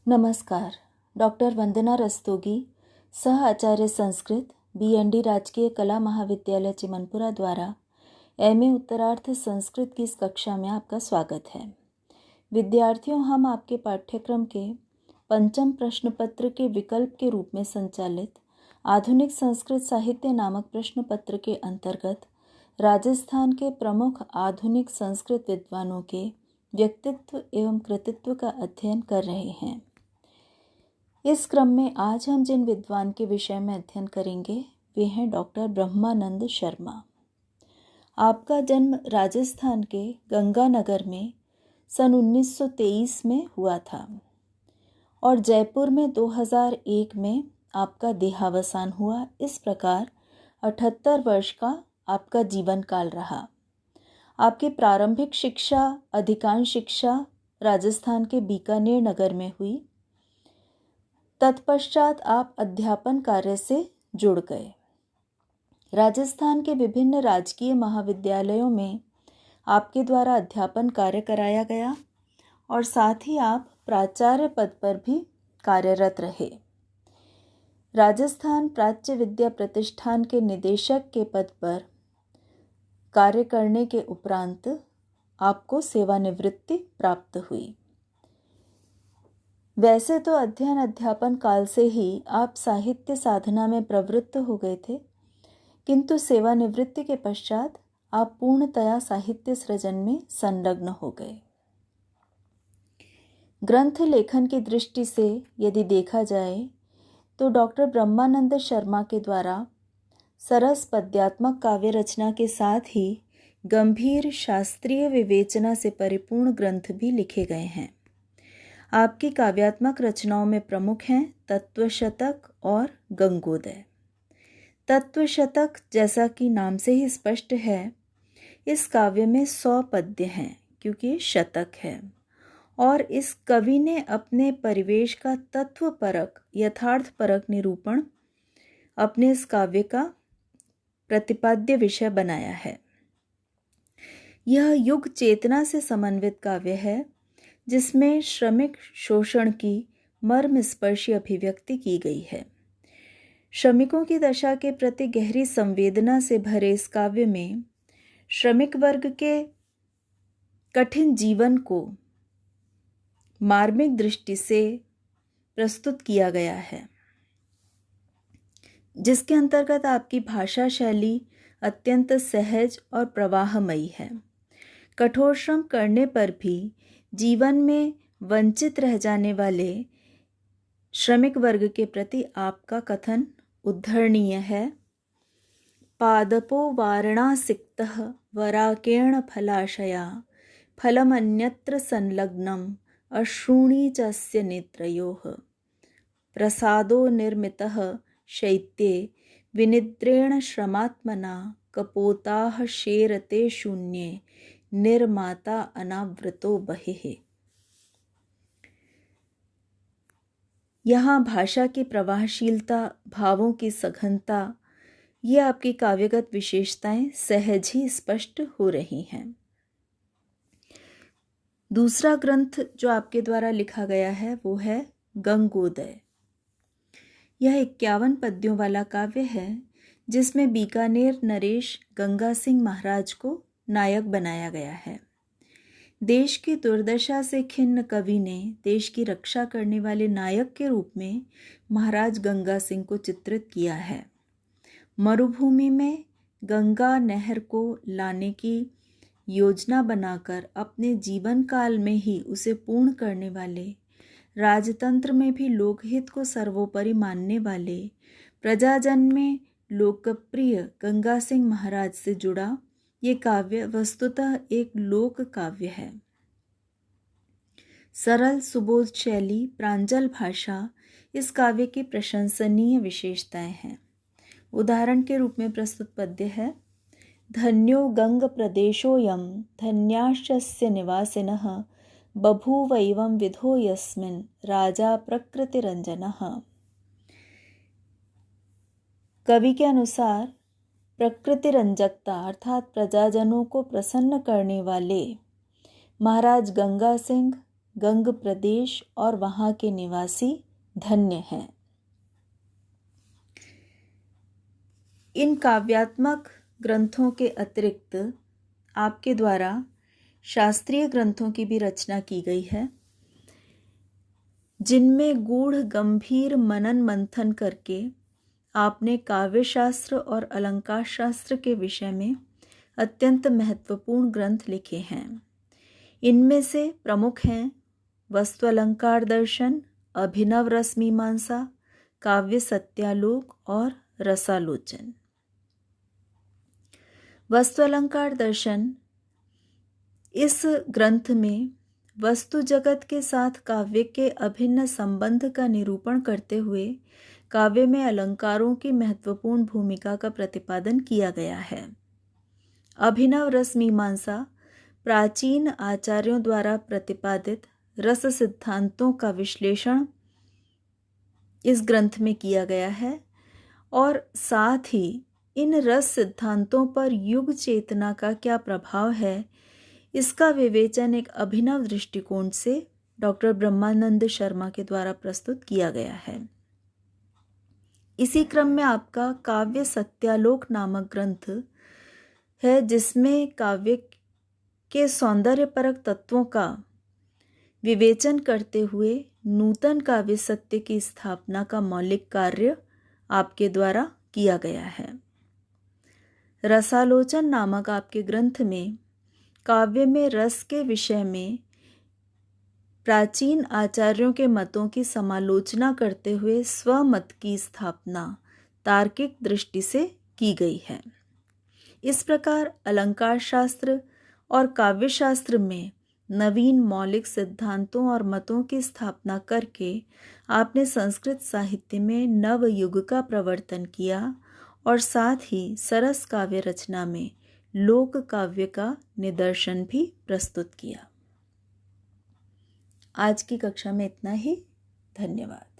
नमस्कार। डॉक्टर वंदना रस्तोगी, सह आचार्य संस्कृत, BND राजकीय कला महाविद्यालय चिमनपुरा द्वारा MA उत्तरार्ध संस्कृत की इस कक्षा में आपका स्वागत है। विद्यार्थियों, हम आपके पाठ्यक्रम के पंचम प्रश्न पत्र के विकल्प के रूप में संचालित आधुनिक संस्कृत साहित्य नामक प्रश्न पत्र के अंतर्गत राजस्थान के प्रमुख आधुनिक संस्कृत विद्वानों के व्यक्तित्व एवं कृतित्व का अध्ययन कर रहे हैं। इस क्रम में आज हम जिन विद्वान के विषय में अध्ययन करेंगे वे हैं डॉक्टर ब्रह्मानंद शर्मा। आपका जन्म राजस्थान के गंगानगर में सन 1923 में हुआ था और जयपुर में 2001 में आपका देहावसान हुआ। इस प्रकार 78 वर्ष का आपका जीवन काल रहा। आपकी प्रारंभिक शिक्षा, अधिकांश शिक्षा राजस्थान के बीकानेर नगर में हुई। तत्पश्चात आप अध्यापन कार्य से जुड़ गए। राजस्थान के विभिन्न राजकीय महाविद्यालयों में आपके द्वारा अध्यापन कार्य कराया गया और साथ ही आप प्राचार्य पद पर भी कार्यरत रहे। राजस्थान प्राच्य विद्या प्रतिष्ठान के निदेशक के पद पर कार्य करने के उपरांत आपको सेवानिवृत्ति प्राप्त हुई। वैसे तो अध्ययन अध्यापन काल से ही आप साहित्य साधना में प्रवृत्त हो गए थे, किंतु सेवानिवृत्ति के पश्चात आप पूर्णतया साहित्य सृजन में संलग्न हो गए। ग्रंथ लेखन की दृष्टि से यदि देखा जाए तो डॉक्टर ब्रह्मानंद शर्मा के द्वारा सरस पद्यात्मक काव्य रचना के साथ ही गंभीर शास्त्रीय विवेचना से परिपूर्ण ग्रंथ भी लिखे गए हैं। आपकी काव्यात्मक रचनाओं में प्रमुख हैं तत्वशतक और गंगोदय। तत्वशतक, जैसा कि नाम से ही स्पष्ट है, इस काव्य में 100 पद्य हैं क्योंकि शतक है और इस कवि ने अपने परिवेश का तत्वपरक, यथार्थपरक निरूपण अपने इस काव्य का प्रतिपाद्य विषय बनाया है। यह युग चेतना से समन्वित काव्य है जिसमें श्रमिक शोषण की मर्मस्पर्शी अभिव्यक्ति की गई है। श्रमिकों की दशा के प्रति गहरी संवेदना से भरे इस काव्य में श्रमिक वर्ग के कठिन जीवन को मार्मिक दृष्टि से प्रस्तुत किया गया है, जिसके अंतर्गत आपकी भाषा शैली अत्यंत सहज और प्रवाहमयी है। कठोर श्रम करने पर भी जीवन में वंचित रह जाने वाले श्रमिक वर्ग के प्रति आपका कथन उद्धरणीय है। पादपो वारणासिक्तः वराकेण फलाशया फलमन्यत्र संलग्नम अश्रूणि चस्य नेत्रयोः प्रसादो निर्मितः शैत्ये विनिद्रेण श्रमात्मना कपोताः शेरते शून्ये निर्माता अनावृतो बहिः। यहाँ भाषा की प्रवाहशीलता, भावों की सघनता, ये आपकी काव्यगत विशेषताएं सहज ही स्पष्ट हो रही हैं। दूसरा ग्रंथ जो आपके द्वारा लिखा गया है वो है गंगोदय। यह 51 पद्यों वाला काव्य है जिसमें बीकानेर नरेश गंगा सिंह महाराज को नायक बनाया गया है। देश की दुर्दशा से खिन्न कवि ने देश की रक्षा करने वाले नायक के रूप में महाराज गंगा सिंह को चित्रित किया है। मरुभूमि में गंगा नहर को लाने की योजना बनाकर अपने जीवन काल में ही उसे पूर्ण करने वाले, राजतंत्र में भी लोकहित को सर्वोपरि मानने वाले, प्रजाजन में लोकप्रिय गंगा सिंह महाराज से जुड़ा ये काव्य वस्तुतः एक लोक काव्य है। सरल सुबोध शैली, प्रांजल भाषा इस काव्य की प्रशंसनीय विशेषताएं हैं। उदाहरण के रूप में प्रस्तुत पद्य है: धन्यो गंग प्रदेशोऽयं धन्याश्चस्य निवासिनः बभूवैवं विधो यस्मिन् राजा प्रकृतिरंजनः। कवि के अनुसार प्रकृति रंजकता अर्थात प्रजाजनों को प्रसन्न करने वाले महाराज गंगा सिंह गंग प्रदेश और वहाँ के निवासी धन्य हैं। इन काव्यात्मक ग्रंथों के अतिरिक्त आपके द्वारा शास्त्रीय ग्रंथों की भी रचना की गई है, जिनमें गूढ़ गंभीर मनन मंथन करके आपने काव्य शास्त्र और अलंकार शास्त्र के विषय में अत्यंत महत्वपूर्ण ग्रंथ लिखे हैं। इनमें से प्रमुख हैं वस्तु अलंकार दर्शन, अभिनव रस मीमांसा, काव्य सत्यालोक और रसालोचन। वस्तु अलंकार दर्शन इस ग्रंथ में वस्तु जगत के साथ काव्य के अभिन्न संबंध का निरूपण करते हुए काव्य में अलंकारों की महत्वपूर्ण भूमिका का प्रतिपादन किया गया है। अभिनव रस मीमांसा प्राचीन आचार्यों द्वारा प्रतिपादित रस सिद्धांतों का विश्लेषण इस ग्रंथ में किया गया है और साथ ही इन रस सिद्धांतों पर युग चेतना का क्या प्रभाव है, इसका विवेचन एक अभिनव दृष्टिकोण से डॉक्टर ब्रह्मानंद शर्मा के द्वारा प्रस्तुत किया गया है। इसी क्रम में आपका काव्य सत्यालोक नामक ग्रंथ है, जिसमें काव्य के सौंदर्यपरक तत्वों का विवेचन करते हुए नूतन काव्य सत्य की स्थापना का मौलिक कार्य आपके द्वारा किया गया है। रसालोचन नामक आपके ग्रंथ में काव्य में रस के विषय में प्राचीन आचार्यों के मतों की समालोचना करते हुए स्वमत की स्थापना तार्किक दृष्टि से की गई है। इस प्रकार अलंकार शास्त्र और काव्य शास्त्र में नवीन मौलिक सिद्धांतों और मतों की स्थापना करके आपने संस्कृत साहित्य में नव युग का प्रवर्तन किया और साथ ही सरस काव्य रचना में लोक काव्य का निदर्शन भी प्रस्तुत किया। आज की कक्षा में इतना ही। धन्यवाद।